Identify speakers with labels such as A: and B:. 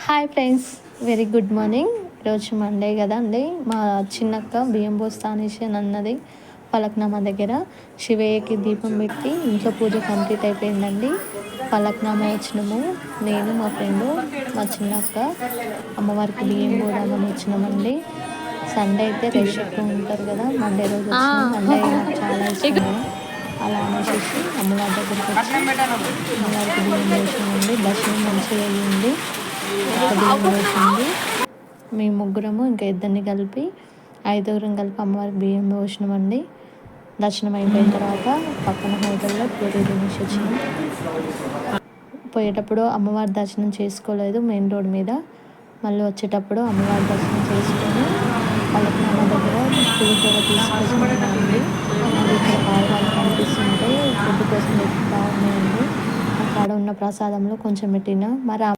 A: Hi friends, very good morning. ఈరోజు Monday కదా అండి. మా చిన్నక్క బియ్యం పోస్తా అనేసి అన్నది పలక్నామా దగ్గర. శివయ్యకి దీపం పెట్టి ఇంట్లో పూజ కంప్లీట్ అయిపోయిందండి. పలక్నామా వచ్చినాము, నేను మా ఫ్రెండు మా చిన్నక్క అమ్మవారికి బియ్యం పోదామని వచ్చినామండి. సండే అయితే రష్ ఎక్కువ ఉంటారు కదా, మండే రోజు వచ్చినాం. మండే నాకు చాలా ఇష్టం. అలా అనేసి అమ్మవారి దగ్గరికి వచ్చి అమ్మవారికి బియ్యం పోసినామండి. దర్శనం మంచిగా అయ్యింది. మేము ముగ్గురము ఇంకా ఇద్దరిని కలిపి 5గురం కలిపి అమ్మవారికి బియ్యం పోసినామండి. దర్శనం అయిపోయిన తర్వాత పక్కన హోటల్లో పూరి తినేసి వచ్చినాం. పోయేటప్పుడు అమ్మవారి దర్శనం చేసుకోలేదు మెయిన్ రోడ్ మీద. మళ్ళీ వచ్చేటప్పుడు అమ్మవారి దర్శనం చేసుకొని పలక్నామా దగ్గర పులిహోర తీసుకొచ్చుకున్నామండి. అది ఇక్కడ పావురాలు కనిపిస్తుంటే ఫుడ్ కోసం బాగున్నాయండి. అక్కడ ఉన్న ప్రసాదంలో కొంచెం పెట్టిన మరి